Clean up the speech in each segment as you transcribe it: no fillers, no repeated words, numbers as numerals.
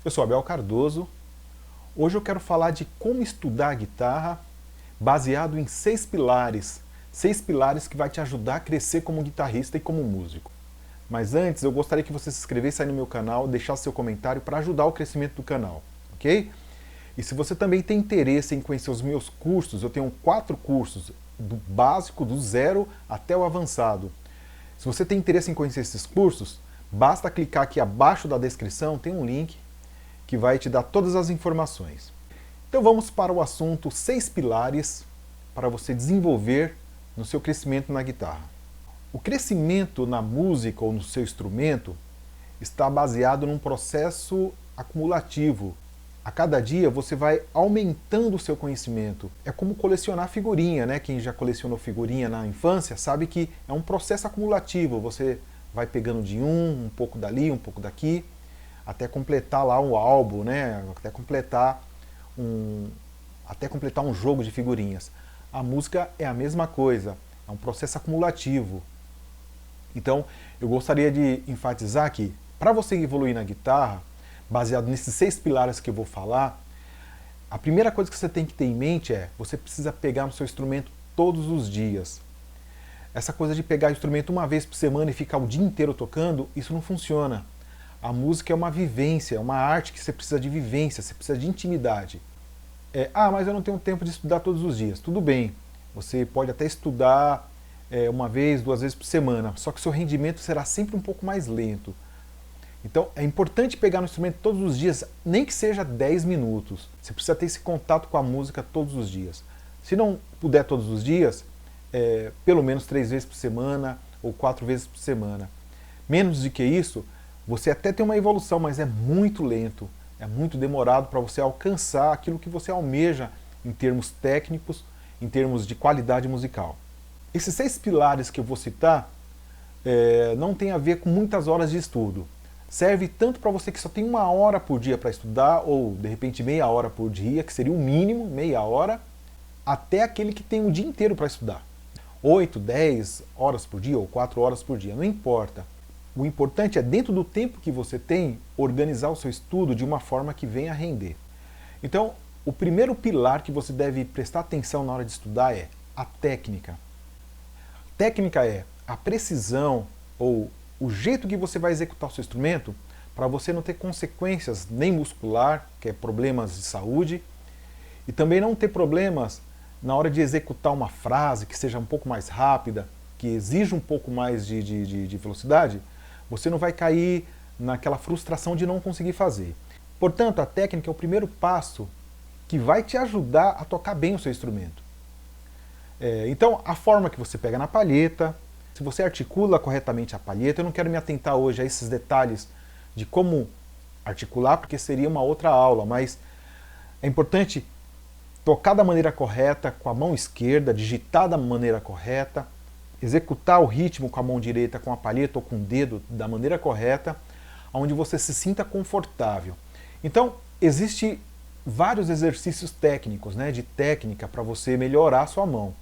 Eu sou Abel Cardoso. Hoje eu quero falar de como estudar a guitarra baseado em 6 pilares. 6 pilares que vai te ajudar a crescer como guitarrista e como músico. Mas antes, eu gostaria que você se inscrevesse aí no meu canal, deixasse seu comentário para ajudar o crescimento do canal, ok? E se você também tem interesse em conhecer os meus cursos, eu tenho 4 cursos, do básico, do 0 até o avançado. Se você tem interesse em conhecer esses cursos, basta clicar aqui abaixo da descrição, tem um link que vai te dar todas as informações. Então vamos para o assunto 6 pilares para você desenvolver no seu crescimento na guitarra. O crescimento na música ou no seu instrumento está baseado num processo acumulativo. A cada dia você vai aumentando o seu conhecimento. É como colecionar figurinha, né? Quem já colecionou figurinha na infância sabe que é um processo acumulativo. Você vai pegando de um pouco dali, um pouco daqui, até completar lá um álbum, né? Até completar um jogo de figurinhas. A música é a mesma coisa, é um processo acumulativo. Então, eu gostaria de enfatizar que, para você evoluir na guitarra, baseado nesses 6 pilares que eu vou falar, a primeira coisa que você tem que ter em mente é, você precisa pegar no seu instrumento todos os dias. Essa coisa de pegar o instrumento uma vez por semana e ficar o dia inteiro tocando, isso não funciona. A música é uma vivência, é uma arte que você precisa de vivência, você precisa de intimidade. Mas eu não tenho tempo de estudar todos os dias. Tudo bem, você pode até estudar uma vez, 2 vezes por semana, só que seu rendimento será sempre um pouco mais lento. Então é importante pegar no instrumento todos os dias, nem que seja 10 minutos. Você precisa ter esse contato com a música todos os dias. Se não puder todos os dias, pelo menos 3 vezes por semana ou 4 vezes por semana. Menos do que isso, você até tem uma evolução, mas é muito lento, é muito demorado para você alcançar aquilo que você almeja em termos técnicos, em termos de qualidade musical. Esses 6 pilares que eu vou citar não tem a ver com muitas horas de estudo. Serve tanto para você que só tem 1 hora por dia para estudar, ou de repente meia hora por dia, que seria o mínimo, meia hora, até aquele que tem o dia inteiro para estudar. 8, 10 horas por dia ou 4 horas por dia, não importa. O importante é, dentro do tempo que você tem, organizar o seu estudo de uma forma que venha a render. Então, o primeiro pilar que você deve prestar atenção na hora de estudar é a técnica. Técnica é a precisão ou o jeito que você vai executar o seu instrumento para você não ter consequências nem muscular, que é problemas de saúde, e também não ter problemas na hora de executar uma frase que seja um pouco mais rápida, que exija um pouco mais de velocidade, você não vai cair naquela frustração de não conseguir fazer. Portanto, a técnica é o primeiro passo que vai te ajudar a tocar bem o seu instrumento. Então, a forma que você pega na palheta, se você articula corretamente a palheta, eu não quero me atentar hoje a esses detalhes de como articular, porque seria uma outra aula, mas é importante tocar da maneira correta, com a mão esquerda, digitar da maneira correta, executar o ritmo com a mão direita, com a palheta ou com o dedo da maneira correta, onde você se sinta confortável. Então, existem vários exercícios técnicos, né, de técnica para você melhorar a sua mão.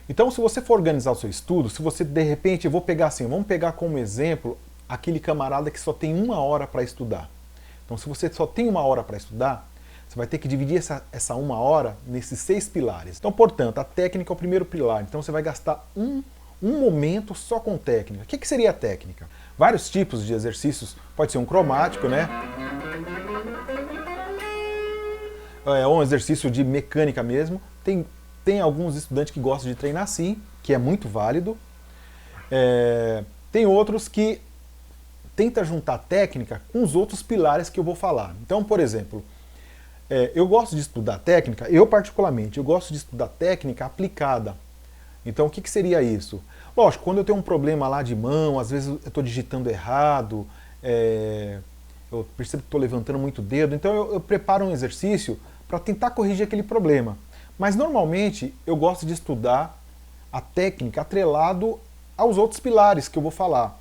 Então, se você for organizar o seu estudo, se você de repente, eu vou pegar assim, vamos pegar como exemplo aquele camarada que só tem 1 hora para estudar. Então, se você só tem 1 hora para estudar, você vai ter que dividir essa 1 hora nesses 6 pilares. Então, portanto, a técnica é o primeiro pilar. Então, você vai gastar um momento só com técnica. O que seria a técnica? Vários tipos de exercícios. Pode ser um cromático, né? É um exercício de mecânica mesmo. Tem alguns estudantes que gostam de treinar assim, que é muito válido. Tem outros que tentam juntar a técnica com os outros pilares que eu vou falar. Então, por exemplo, eu gosto de estudar técnica, eu particularmente, eu gosto de estudar técnica aplicada. Então o que seria isso? Lógico, quando eu tenho um problema lá de mão, às vezes eu estou digitando errado, eu percebo que estou levantando muito o dedo, então eu preparo um exercício para tentar corrigir aquele problema. Mas normalmente eu gosto de estudar a técnica atrelado aos outros pilares que eu vou falar.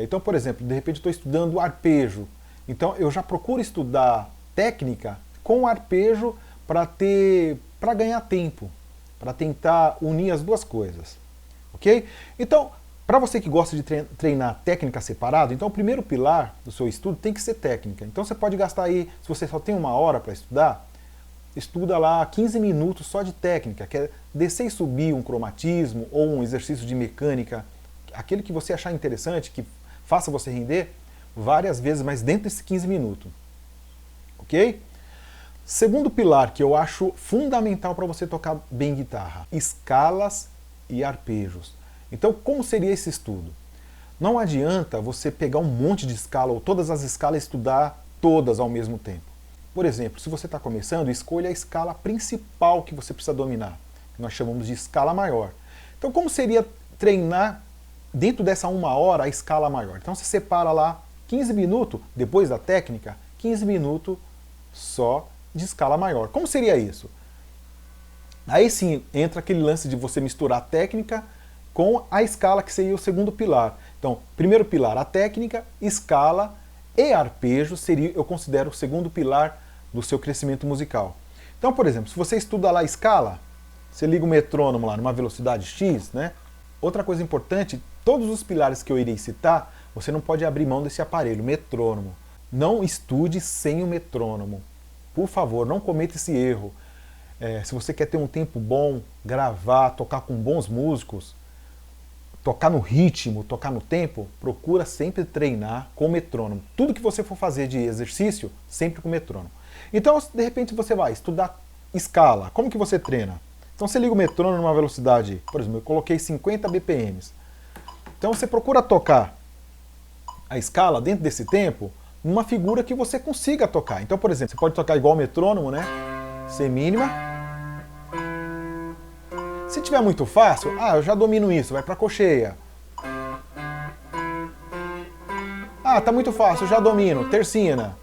Então, por exemplo, de repente estou estudando arpejo, então eu já procuro estudar técnica com arpejo para ganhar tempo, para tentar unir as duas coisas, ok? Então, Para você que gosta de treinar técnica separado, então o primeiro pilar do seu estudo tem que ser técnica. Então você pode gastar aí, se você só tem 1 hora para estudar, estuda lá 15 minutos só de técnica, que é descer e subir um cromatismo ou um exercício de mecânica, aquele que você achar interessante, que faça você render várias vezes, mas dentro desses 15 minutos. Ok? Segundo pilar que eu acho fundamental para você tocar bem guitarra, escalas e arpejos. Então, como seria esse estudo? Não adianta você pegar um monte de escala ou todas as escalas e estudar todas ao mesmo tempo. Por exemplo, se você está começando, escolha a escala principal que você precisa dominar, que nós chamamos de escala maior. Então, como seria treinar dentro dessa 1 hora a escala maior? Então, você separa lá 15 minutos, depois da técnica, 15 minutos só de escala maior. Como seria isso? Aí sim entra aquele lance de você misturar a técnica com a escala, que seria o segundo pilar. Então, primeiro pilar, a técnica, escala e arpejo seria, eu considero, o segundo pilar do seu crescimento musical. Então, por exemplo, se você estuda lá a escala, você liga o metrônomo lá numa velocidade X, né? Outra coisa importante, todos os pilares que eu irei citar, você não pode abrir mão desse aparelho, metrônomo. Não estude sem o metrônomo. Por favor, não cometa esse erro. Se você quer ter um tempo bom, gravar, tocar com bons músicos, tocar no ritmo, tocar no tempo, procura sempre treinar com metrônomo. Tudo que você for fazer de exercício, sempre com metrônomo. Então, de repente, você vai estudar escala. Como que você treina? Então, você liga o metrônomo numa velocidade, por exemplo, eu coloquei 50 BPM. Então, você procura tocar a escala dentro desse tempo, numa figura que você consiga tocar. Então, por exemplo, você pode tocar igual o metrônomo, né? C mínima. Se tiver muito fácil, eu já domino isso, vai para cocheia. Tá muito fácil, eu já domino, tercina.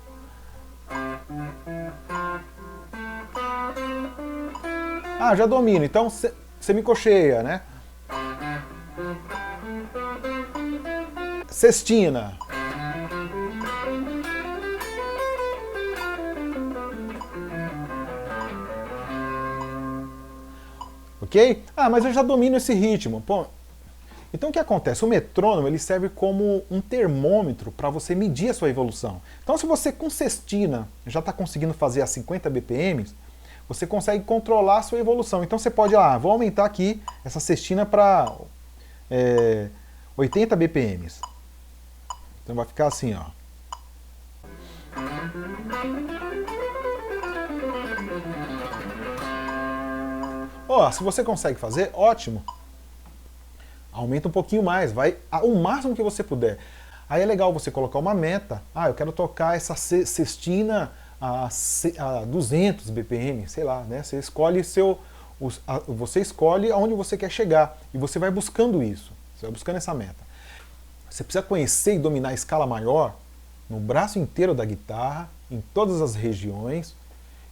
Já domino, então semicocheia, né? Sextina. Ok? Mas eu já domino esse ritmo. Pô, então o que acontece? O metrônomo ele serve como um termômetro para você medir a sua evolução. Então se você com sextina já está conseguindo fazer a 50 BPM, você consegue controlar a sua evolução. Então você pode ir lá, vou aumentar aqui essa sextina para 80 BPM. Então vai ficar assim, ó. Se você consegue fazer, ótimo. Aumenta um pouquinho mais, vai o máximo que você puder. Aí é legal você colocar uma meta. Eu quero tocar essa sextina a 200 BPM, sei lá, né? Você escolhe você escolhe aonde você quer chegar e você vai buscando isso. Você vai buscando essa meta. Você precisa conhecer e dominar a escala maior no braço inteiro da guitarra, em todas as regiões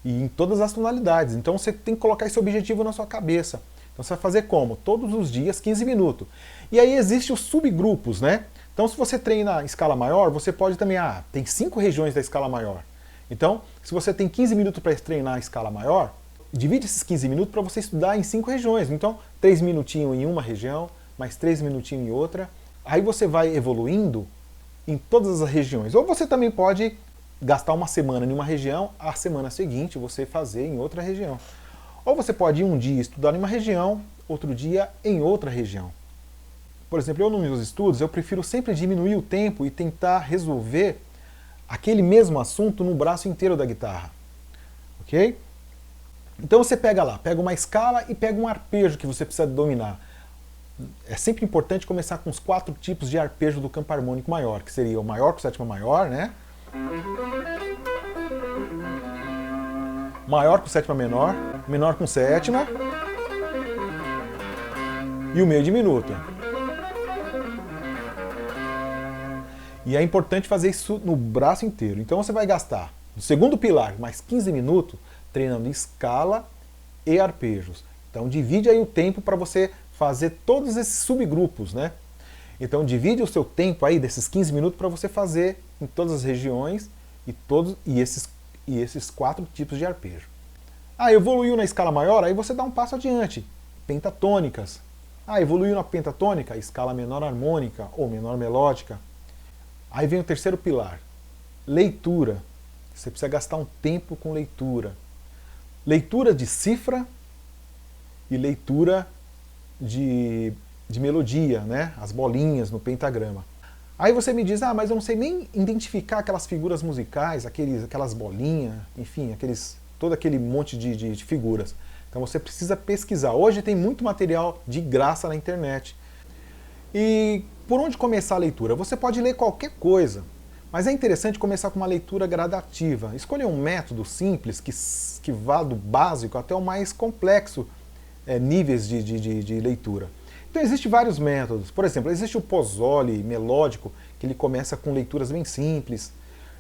e em todas as tonalidades. Então você tem que colocar esse objetivo na sua cabeça. Então você vai fazer como? Todos os dias, 15 minutos. E aí existem os subgrupos, né? Então se você treina a escala maior, você pode também, tem 5 regiões da escala maior. Então, se você tem 15 minutos para treinar a escala maior, divide esses 15 minutos para você estudar em 5 regiões. Então, 3 minutinhos em uma região, mais 3 minutinhos em outra. Aí você vai evoluindo em todas as regiões. Ou você também pode gastar uma semana em uma região, a semana seguinte você fazer em outra região. Ou você pode ir um dia estudar em uma região, outro dia em outra região. Por exemplo, eu nos meus estudos, eu prefiro sempre diminuir o tempo e tentar resolver aquele mesmo assunto no braço inteiro da guitarra. Ok? Então você pega lá, pega uma escala e pega um arpejo que você precisa dominar. É sempre importante começar com os 4 tipos de arpejo do campo harmônico maior, que seria o maior com sétima maior, né? Maior com sétima menor, menor com sétima e o meio diminuto. E é importante fazer isso no braço inteiro. Então você vai gastar no segundo pilar mais 15 minutos treinando escala e arpejos. Então divide aí o tempo para você fazer todos esses subgrupos, né? Então divide o seu tempo aí desses 15 minutos para você fazer em todas as regiões e esses 4 tipos de arpejo. Evoluiu na escala maior, aí você dá um passo adiante. Pentatônicas. Ah, evoluiu na pentatônica, escala menor harmônica ou menor melódica. Aí vem o terceiro pilar, leitura. Você precisa gastar um tempo com leitura. Leitura de cifra e leitura de melodia, né? As bolinhas no pentagrama. Aí você me diz, ah, mas eu não sei nem identificar aquelas figuras musicais, aquelas bolinhas, enfim, todo aquele monte de figuras. Então você precisa pesquisar. Hoje tem muito material de graça na internet. E por onde começar a leitura? Você pode ler qualquer coisa, mas é interessante começar com uma leitura gradativa. Escolher um método simples que vá do básico até o mais complexo níveis de leitura. Então existem vários métodos. Por exemplo, existe o Pozzoli melódico, que ele começa com leituras bem simples.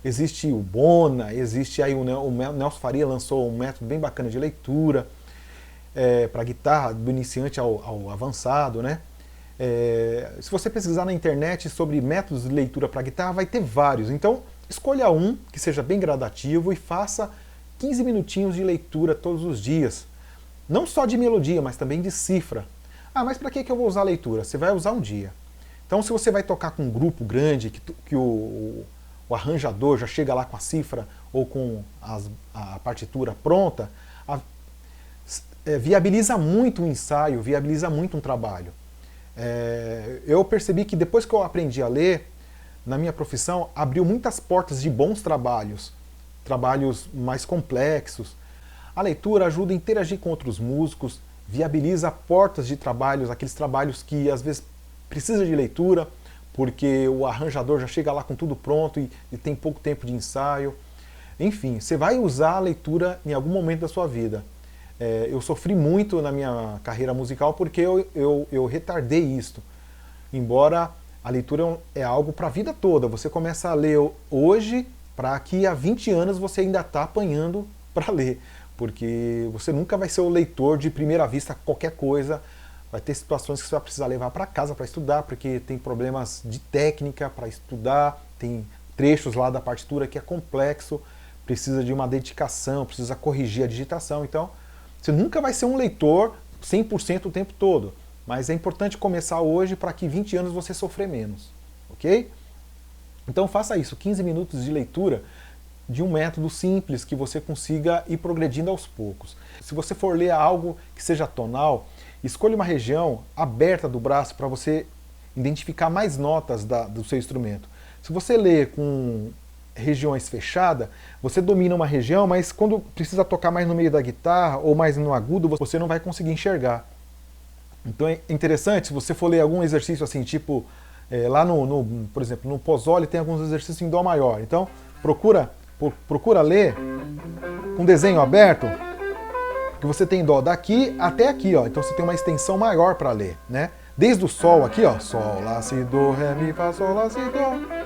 Existe o Bona, existe aí o Nelson Faria lançou um método bem bacana de leitura para guitarra, do iniciante ao avançado, né? Se você pesquisar na internet sobre métodos de leitura para guitarra, vai ter vários. Então, escolha um que seja bem gradativo e faça 15 minutinhos de leitura todos os dias. Não só de melodia, mas também de cifra. Ah, mas para que eu vou usar a leitura? Você vai usar um dia. Então, se você vai tocar com um grupo grande, que o arranjador já chega lá com a cifra ou com a partitura pronta, viabiliza muito o ensaio, viabiliza muito um trabalho. Eu percebi que depois que eu aprendi a ler, na minha profissão, abriu muitas portas de bons trabalhos, trabalhos mais complexos. A leitura ajuda a interagir com outros músicos, viabiliza portas de trabalhos, aqueles trabalhos que às vezes precisa de leitura, porque o arranjador já chega lá com tudo pronto e tem pouco tempo de ensaio. Enfim, você vai usar a leitura em algum momento da sua vida. Eu sofri muito na minha carreira musical porque eu retardei isto. Embora a leitura é algo para a vida toda. Você começa a ler hoje, para que há 20 anos você ainda está apanhando para ler. Porque você nunca vai ser o leitor de primeira vista qualquer coisa. Vai ter situações que você vai precisar levar para casa para estudar, porque tem problemas de técnica para estudar, tem trechos lá da partitura que é complexo, precisa de uma dedicação, precisa corrigir a digitação. Então, você nunca vai ser um leitor 100% o tempo todo. Mas é importante começar hoje para que 20 anos você sofrer menos. Ok? Então faça isso, 15 minutos de leitura de um método simples que você consiga ir progredindo aos poucos. Se você for ler algo que seja tonal, escolha uma região aberta do braço para você identificar mais notas do seu instrumento. Se você lê com regiões fechadas, você domina uma região, mas quando precisa tocar mais no meio da guitarra ou mais no agudo, você não vai conseguir enxergar. Então é interessante, se você for ler algum exercício assim, tipo, lá por exemplo, no Pozzoli tem alguns exercícios em Dó maior. Então procura ler com desenho aberto, que você tem Dó daqui até aqui, ó. Então você tem uma extensão maior para ler, né? Desde o Sol aqui, ó, Sol, Lá, Si, Dó, Ré, Mi, Fá, Sol, Lá, Si, Dó.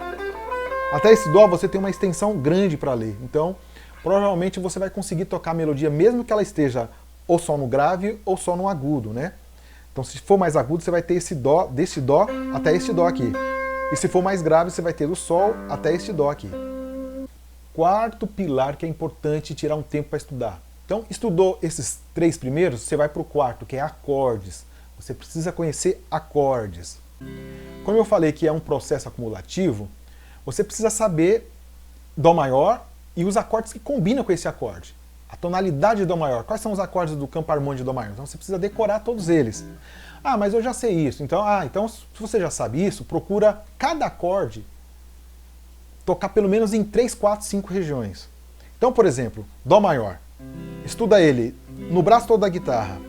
Até esse Dó você tem uma extensão grande para ler. Então, provavelmente você vai conseguir tocar a melodia, mesmo que ela esteja ou só no grave ou só no agudo, né? Então, se for mais agudo, você vai ter esse Dó, desse Dó até este Dó aqui. E se for mais grave, você vai ter do Sol até este Dó aqui. Quarto pilar que é importante tirar um tempo para estudar. Então, estudou esses 3 primeiros, você vai para o quarto, que é acordes. Você precisa conhecer acordes. Como eu falei que é um processo acumulativo, você precisa saber Dó maior e os acordes que combinam com esse acorde. A tonalidade de Dó maior. Quais são os acordes do campo harmônico de Dó maior? Então você precisa decorar todos eles. Ah, mas eu já sei isso. Então se você já sabe isso, procura cada acorde tocar pelo menos em 3, 4, 5 regiões. Então, por exemplo, Dó maior. Estuda ele no braço todo da guitarra.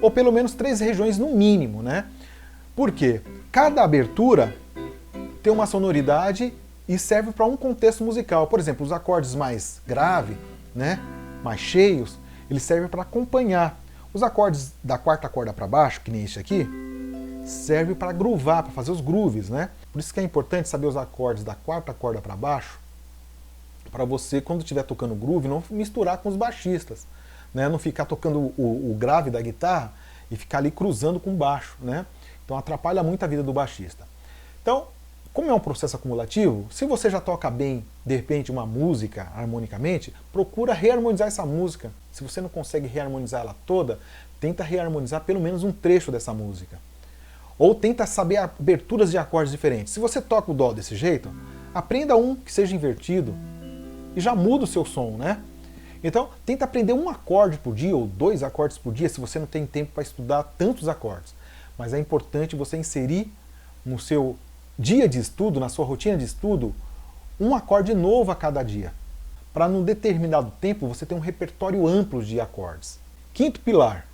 Ou pelo menos 3 regiões no mínimo, né? Por quê? Cada abertura tem uma sonoridade e serve para um contexto musical. Por exemplo, os acordes mais graves, né, mais cheios, eles servem para acompanhar. Os acordes da quarta corda para baixo, que nem esse aqui, servem para groovar, para fazer os grooves, né? Por isso que é importante saber os acordes da quarta corda para baixo, para você, quando estiver tocando groove, não misturar com os baixistas, né? Não ficar tocando o grave da guitarra e ficar ali cruzando com o baixo, né? Então atrapalha muito a vida do baixista. Então, Como é um processo acumulativo, se você já toca bem, de repente, uma música harmonicamente, procura reharmonizar essa música. Se você não consegue reharmonizar ela toda, tenta reharmonizar pelo menos um trecho dessa música. Ou tenta saber aberturas de acordes diferentes. Se você toca o dó desse jeito, aprenda um que seja invertido e já muda o seu som, né? Então, tenta aprender um acorde por dia ou 2 acordes por dia se você não tem tempo para estudar tantos acordes. Mas é importante você inserir no seu dia de estudo, na sua rotina de estudo, um acorde novo a cada dia. Para num determinado tempo você ter um repertório amplo de acordes. Quinto pilar,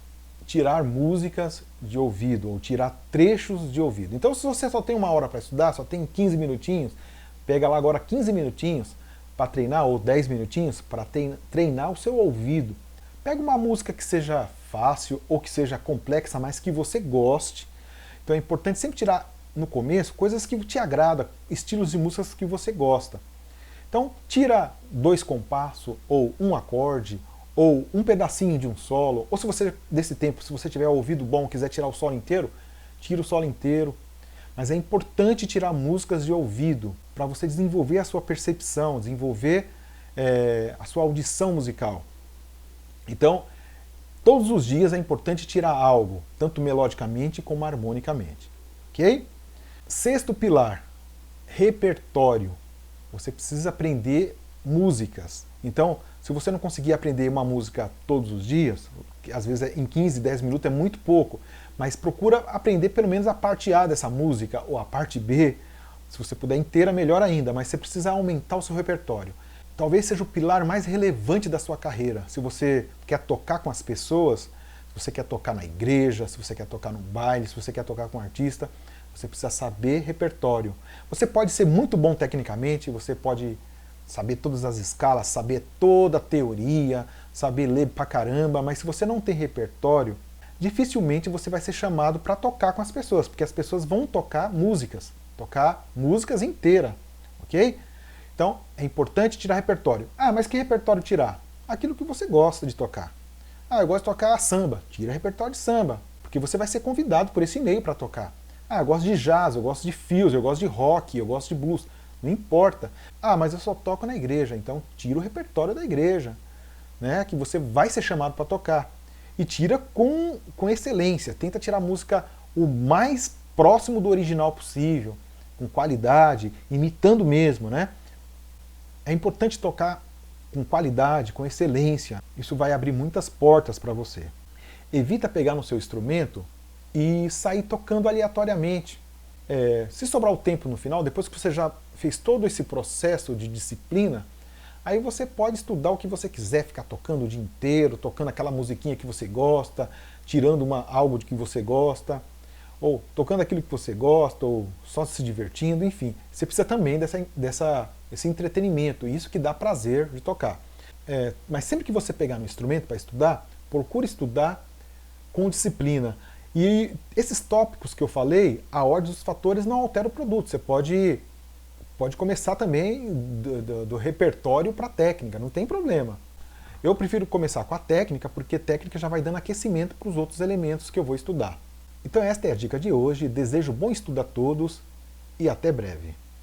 tirar músicas de ouvido, ou tirar trechos de ouvido. Então se você só tem 1 hora para estudar, só tem 15 minutinhos, pega lá agora 15 minutinhos para treinar, ou 10 minutinhos para treinar o seu ouvido. Pega uma música que seja fácil, ou que seja complexa, mas que você goste. Então é importante sempre tirar no começo coisas que te agradam, estilos de músicas que você gosta. Então tira 2 compassos, ou um acorde, ou um pedacinho de um solo, ou se você, desse tempo, se você tiver ouvido bom, quiser tirar o solo inteiro, tira o solo inteiro. Mas é importante tirar músicas de ouvido, para você desenvolver a sua percepção, desenvolver a sua audição musical. Então, todos os dias é importante tirar algo, tanto melodicamente como harmonicamente. Ok? Sexto pilar, repertório. Você precisa aprender músicas. Então, se você não conseguir aprender uma música todos os dias, que às vezes em 15, 10 minutos é muito pouco, mas procura aprender pelo menos a parte A dessa música, ou a parte B. Se você puder inteira, melhor ainda, mas você precisa aumentar o seu repertório. Talvez seja o pilar mais relevante da sua carreira. Se você quer tocar com as pessoas, se você quer tocar na igreja, se você quer tocar no baile, se você quer tocar com um artista, você precisa saber repertório. Você pode ser muito bom tecnicamente, você pode saber todas as escalas, saber toda a teoria, saber ler pra caramba, mas se você não tem repertório, dificilmente você vai ser chamado para tocar com as pessoas, porque as pessoas vão tocar músicas inteiras, ok? Então, é importante tirar repertório. Ah, mas que repertório tirar? Aquilo que você gosta de tocar. Ah, eu gosto de tocar samba. Tira repertório de samba, porque você vai ser convidado por esse meio para tocar. Ah, eu gosto de jazz, eu gosto de fios, eu gosto de rock, eu gosto de blues. Não importa. Ah, mas eu só toco na igreja, então tira o repertório da igreja, né, que você vai ser chamado para tocar. E tira com excelência. Tenta tirar a música o mais próximo do original possível, com qualidade, imitando mesmo, né? É importante tocar com qualidade, com excelência. Isso vai abrir muitas portas para você. Evita pegar no seu instrumento e sair tocando aleatoriamente. Se sobrar o tempo no final, depois que você já fez todo esse processo de disciplina, aí você pode estudar o que você quiser, ficar tocando o dia inteiro, tocando aquela musiquinha que você gosta, tirando algo de que você gosta, ou tocando aquilo que você gosta, ou só se divertindo, enfim. Você precisa também desse entretenimento, e isso que dá prazer de tocar. Mas sempre que você pegar no instrumento para estudar, procure estudar com disciplina. E esses tópicos que eu falei, a ordem dos fatores não altera o produto. Você pode começar também do repertório para a técnica, não tem problema. Eu prefiro começar com a técnica, porque a técnica já vai dando aquecimento para os outros elementos que eu vou estudar. Então esta é a dica de hoje, desejo bom estudo a todos e até breve.